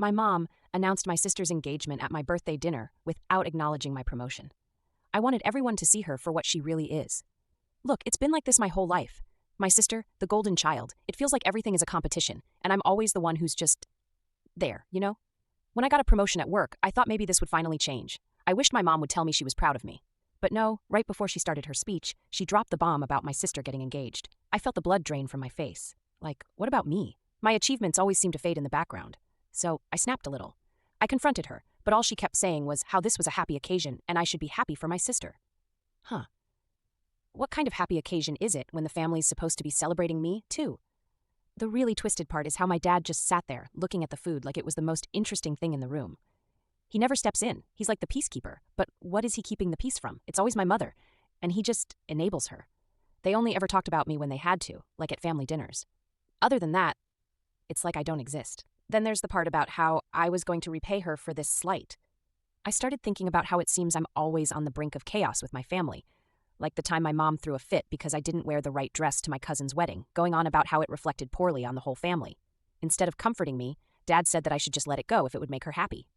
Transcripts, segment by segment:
My mom announced my sister's engagement at my birthday dinner without acknowledging my promotion. I wanted everyone to see her for what she really is. Look, it's been like this my whole life. My sister, the golden child, it feels like everything is a competition, and I'm always the one who's just there, you know? When I got a promotion at work, I thought maybe this would finally change. I wished my mom would tell me she was proud of me. But no, right before she started her speech, she dropped the bomb about my sister getting engaged. I felt the blood drain from my face. Like, what about me? My achievements always seem to fade in the background. So I snapped a little. I confronted her, but all she kept saying was how this was a happy occasion and I should be happy for my sister. Huh. What kind of happy occasion is it when the family's supposed to be celebrating me, too? The really twisted part is how my dad just sat there, looking at the food like it was the most interesting thing in the room. He never steps in. He's like the peacekeeper. But what is he keeping the peace from? It's always my mother. And he just enables her. They only ever talked about me when they had to, like at family dinners. Other than that, it's like I don't exist. Then there's the part about how I was going to repay her for this slight. I started thinking about how it seems I'm always on the brink of chaos with my family. Like the time my mom threw a fit because I didn't wear the right dress to my cousin's wedding, going on about how it reflected poorly on the whole family. Instead of comforting me, Dad said that I should just let it go if it would make her happy.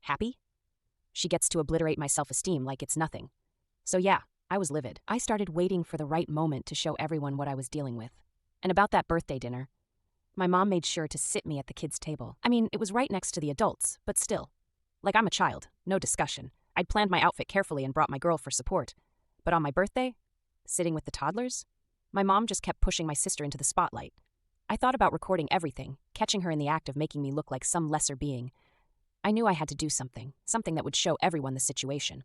Happy? She gets to obliterate my self-esteem like it's nothing. So yeah, I was livid. I started waiting for the right moment to show everyone what I was dealing with. And about that birthday dinner, my mom made sure to sit me at the kids' table. I mean, it was right next to the adults, but still. Like I'm a child, no discussion. I'd planned my outfit carefully and brought my girl for support. But on my birthday, sitting with the toddlers, my mom just kept pushing my sister into the spotlight. I thought about recording everything, catching her in the act of making me look like some lesser being. I knew I had to do something that would show everyone the situation.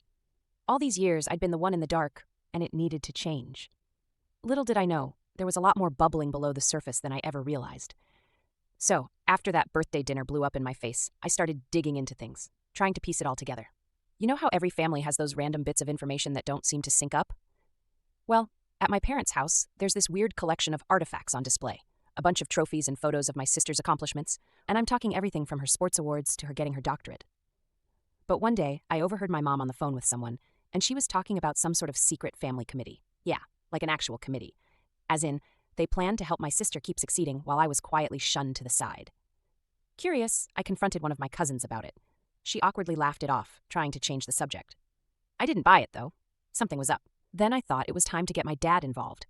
All these years, I'd been the one in the dark, and it needed to change. Little did I know, there was a lot more bubbling below the surface than I ever realized. So, after that birthday dinner blew up in my face, I started digging into things, trying to piece it all together. You know how every family has those random bits of information that don't seem to sync up? Well, at my parents' house, there's this weird collection of artifacts on display. A bunch of trophies and photos of my sister's accomplishments, and I'm talking everything from her sports awards to her getting her doctorate. But one day, I overheard my mom on the phone with someone, and she was talking about some sort of secret family committee. Yeah, like an actual committee. As in, they planned to help my sister keep succeeding while I was quietly shunned to the side. Curious, I confronted one of my cousins about it. She awkwardly laughed it off, trying to change the subject. I didn't buy it, though. Something was up. Then I thought it was time to get my dad involved.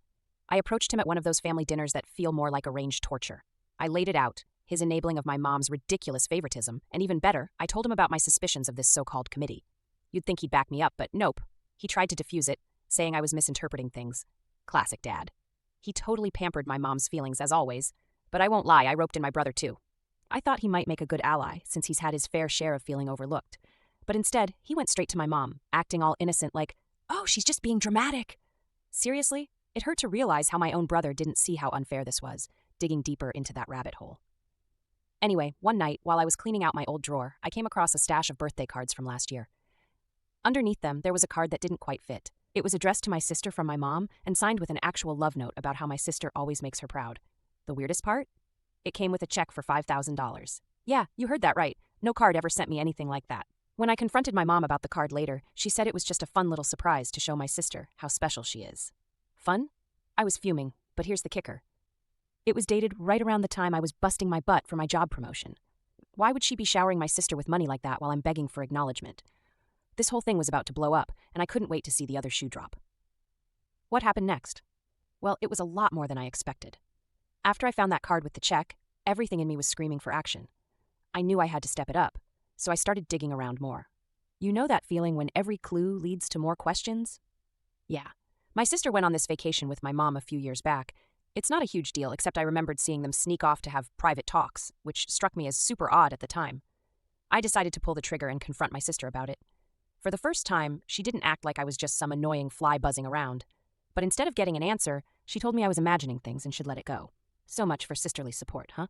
I approached him at one of those family dinners that feel more like arranged torture. I laid it out, his enabling of my mom's ridiculous favoritism, and even better, I told him about my suspicions of this so-called committee. You'd think he'd back me up, but nope. He tried to defuse it, saying I was misinterpreting things. Classic Dad. He totally pampered my mom's feelings, as always, but I won't lie, I roped in my brother too. I thought he might make a good ally, since he's had his fair share of feeling overlooked. But instead, he went straight to my mom, acting all innocent like, oh, she's just being dramatic. Seriously? It hurt to realize how my own brother didn't see how unfair this was, digging deeper into that rabbit hole. Anyway, one night, while I was cleaning out my old drawer, I came across a stash of birthday cards from last year. Underneath them, there was a card that didn't quite fit. It was addressed to my sister from my mom and signed with an actual love note about how my sister always makes her proud. The weirdest part? It came with a check for $5,000. Yeah, you heard that right. No card ever sent me anything like that. When I confronted my mom about the card later, she said it was just a fun little surprise to show my sister how special she is. Fun? I was fuming, but here's the kicker. It was dated right around the time I was busting my butt for my job promotion. Why would she be showering my sister with money like that while I'm begging for acknowledgement? This whole thing was about to blow up, and I couldn't wait to see the other shoe drop. What happened next? Well, it was a lot more than I expected. After I found that card with the check, everything in me was screaming for action. I knew I had to step it up, so I started digging around more. You know that feeling when every clue leads to more questions? Yeah. My sister went on this vacation with my mom a few years back. It's not a huge deal, except I remembered seeing them sneak off to have private talks, which struck me as super odd at the time. I decided to pull the trigger and confront my sister about it. For the first time, she didn't act like I was just some annoying fly buzzing around. But instead of getting an answer, she told me I was imagining things and should let it go. So much for sisterly support, huh?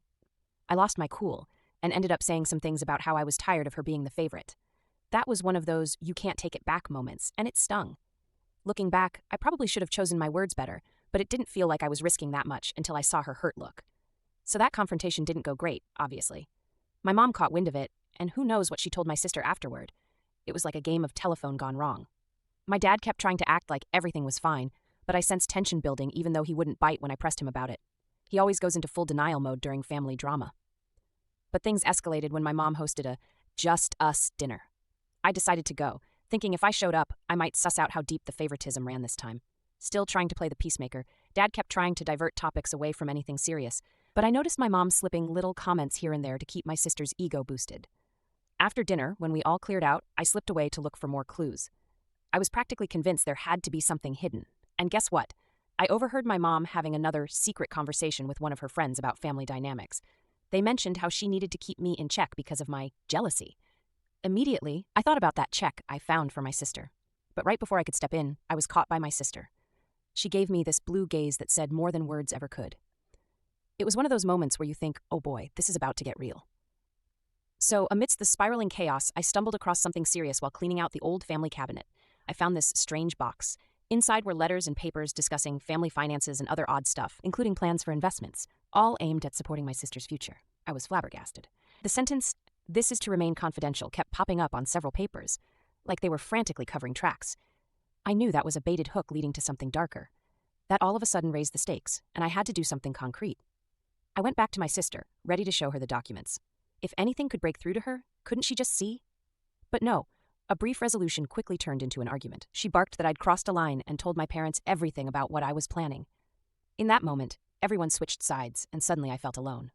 I lost my cool and ended up saying some things about how I was tired of her being the favorite. That was one of those you can't take it back moments, and it stung. Looking back, I probably should have chosen my words better, but it didn't feel like I was risking that much until I saw her hurt look. So that confrontation didn't go great, obviously. My mom caught wind of it, and who knows what she told my sister afterward. It was like a game of telephone gone wrong. My dad kept trying to act like everything was fine, but I sensed tension building even though he wouldn't bite when I pressed him about it. He always goes into full denial mode during family drama. But things escalated when my mom hosted a just us dinner. I decided to go, thinking if I showed up, I might suss out how deep the favoritism ran this time. Still trying to play the peacemaker, Dad kept trying to divert topics away from anything serious, but I noticed my mom slipping little comments here and there to keep my sister's ego boosted. After dinner, when we all cleared out, I slipped away to look for more clues. I was practically convinced there had to be something hidden. And guess what? I overheard my mom having another secret conversation with one of her friends about family dynamics. They mentioned how she needed to keep me in check because of my jealousy. Immediately, I thought about that check I found for my sister. But right before I could step in, I was caught by my sister. She gave me this blue gaze that said more than words ever could. It was one of those moments where you think, oh boy, this is about to get real. So, amidst the spiraling chaos, I stumbled across something serious while cleaning out the old family cabinet. I found this strange box. Inside were letters and papers discussing family finances and other odd stuff, including plans for investments, all aimed at supporting my sister's future. I was flabbergasted. The sentence, "This is to remain confidential," kept popping up on several papers, like they were frantically covering tracks. I knew that was a baited hook leading to something darker. That all of a sudden raised the stakes, and I had to do something concrete. I went back to my sister, ready to show her the documents. If anything could break through to her, couldn't she just see? But no. A brief resolution quickly turned into an argument. She barked that I'd crossed a line and told my parents everything about what I was planning. In that moment, everyone switched sides, and suddenly I felt alone.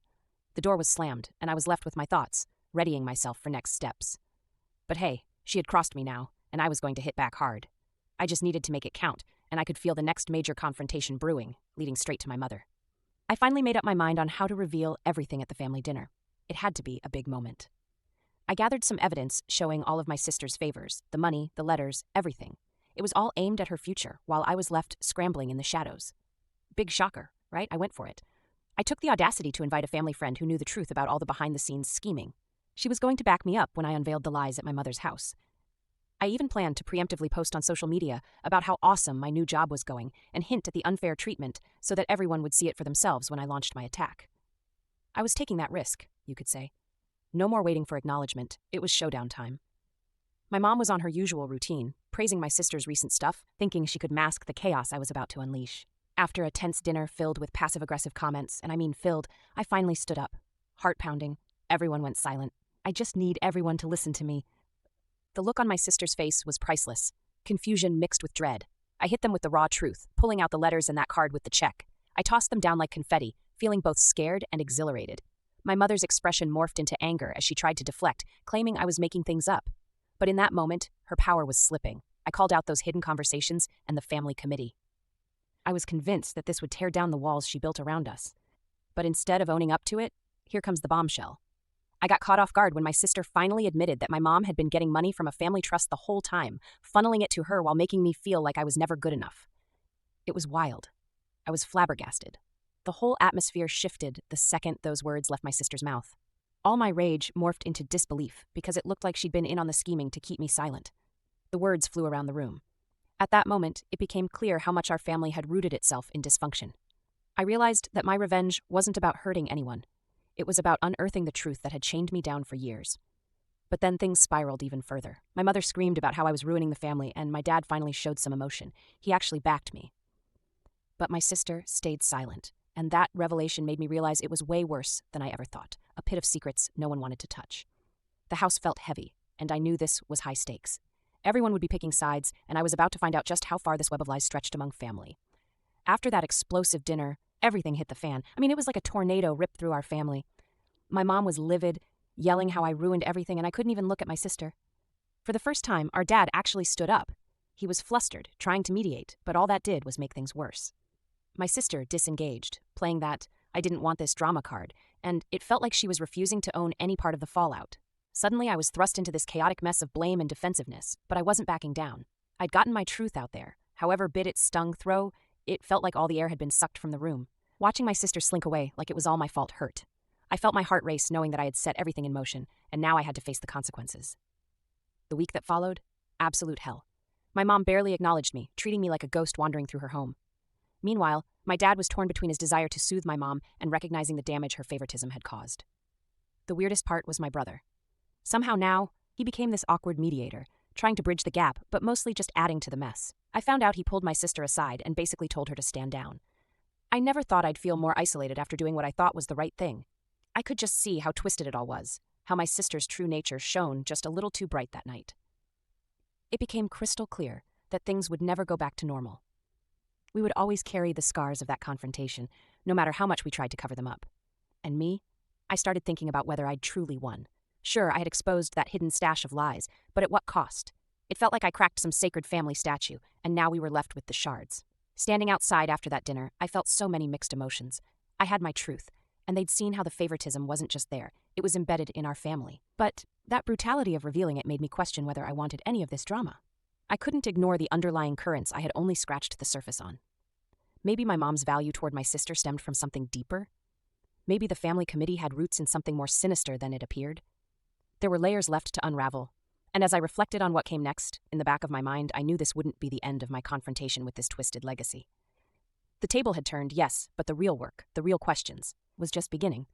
The door was slammed, and I was left with my thoughts, readying myself for next steps. But hey, she had crossed me now, and I was going to hit back hard. I just needed to make it count, and I could feel the next major confrontation brewing, leading straight to my mother. I finally made up my mind on how to reveal everything at the family dinner. It had to be a big moment. I gathered some evidence showing all of my sister's favors, the money, the letters, everything. It was all aimed at her future, while I was left scrambling in the shadows. Big shocker, right? I went for it. I took the audacity to invite a family friend who knew the truth about all the behind-the-scenes scheming. She was going to back me up when I unveiled the lies at my mother's house. I even planned to preemptively post on social media about how awesome my new job was going and hint at the unfair treatment so that everyone would see it for themselves when I launched my attack. I was taking that risk, you could say. No more waiting for acknowledgement. It was showdown time. My mom was on her usual routine, praising my sister's recent stuff, thinking she could mask the chaos I was about to unleash. After a tense dinner filled with passive-aggressive comments, and I mean filled, I finally stood up. Heart pounding. Everyone went silent. I just need everyone to listen to me. The look on my sister's face was priceless. Confusion mixed with dread. I hit them with the raw truth, pulling out the letters and that card with the check. I tossed them down like confetti, feeling both scared and exhilarated. My mother's expression morphed into anger as she tried to deflect, claiming I was making things up. But in that moment, her power was slipping. I called out those hidden conversations and the family committee. I was convinced that this would tear down the walls she built around us. But instead of owning up to it, here comes the bombshell. I got caught off guard when my sister finally admitted that my mom had been getting money from a family trust the whole time, funneling it to her while making me feel like I was never good enough. It was wild. I was flabbergasted. The whole atmosphere shifted the second those words left my sister's mouth. All my rage morphed into disbelief because it looked like she'd been in on the scheming to keep me silent. The words flew around the room. At that moment, it became clear how much our family had rooted itself in dysfunction. I realized that my revenge wasn't about hurting anyone. It was about unearthing the truth that had chained me down for years. But then things spiraled even further. My mother screamed about how I was ruining the family, and my dad finally showed some emotion. He actually backed me. But my sister stayed silent. And that revelation made me realize it was way worse than I ever thought, a pit of secrets no one wanted to touch. The house felt heavy, and I knew this was high stakes. Everyone would be picking sides, and I was about to find out just how far this web of lies stretched among family. After that explosive dinner, everything hit the fan. It was like a tornado ripped through our family. My mom was livid, yelling how I ruined everything, and I couldn't even look at my sister. For the first time, our dad actually stood up. He was flustered, trying to mediate, but all that did was make things worse. My sister disengaged, playing that I didn't want this drama card, and it felt like she was refusing to own any part of the fallout. Suddenly, I was thrust into this chaotic mess of blame and defensiveness, but I wasn't backing down. I'd gotten my truth out there. However bit it stung through, it felt like all the air had been sucked from the room. Watching my sister slink away like it was all my fault hurt. I felt my heart race knowing that I had set everything in motion, and now I had to face the consequences. The week that followed, absolute hell. My mom barely acknowledged me, treating me like a ghost wandering through her home. Meanwhile, my dad was torn between his desire to soothe my mom and recognizing the damage her favoritism had caused. The weirdest part was my brother. Somehow now, he became this awkward mediator, trying to bridge the gap, but mostly just adding to the mess. I found out he pulled my sister aside and basically told her to stand down. I never thought I'd feel more isolated after doing what I thought was the right thing. I could just see how twisted it all was, how my sister's true nature shone just a little too bright that night. It became crystal clear that things would never go back to normal. We would always carry the scars of that confrontation, no matter how much we tried to cover them up. And me? I started thinking about whether I'd truly won. Sure, I had exposed that hidden stash of lies, but at what cost? It felt like I cracked some sacred family statue, and now we were left with the shards. Standing outside after that dinner, I felt so many mixed emotions. I had my truth, and they'd seen how the favoritism wasn't just there, it was embedded in our family. But that brutality of revealing it made me question whether I wanted any of this drama. I couldn't ignore the underlying currents I had only scratched the surface on. Maybe my mom's value toward my sister stemmed from something deeper? Maybe the family committee had roots in something more sinister than it appeared? There were layers left to unravel, and as I reflected on what came next, in the back of my mind, I knew this wouldn't be the end of my confrontation with this twisted legacy. The table had turned, yes, but the real work, the real questions, was just beginning.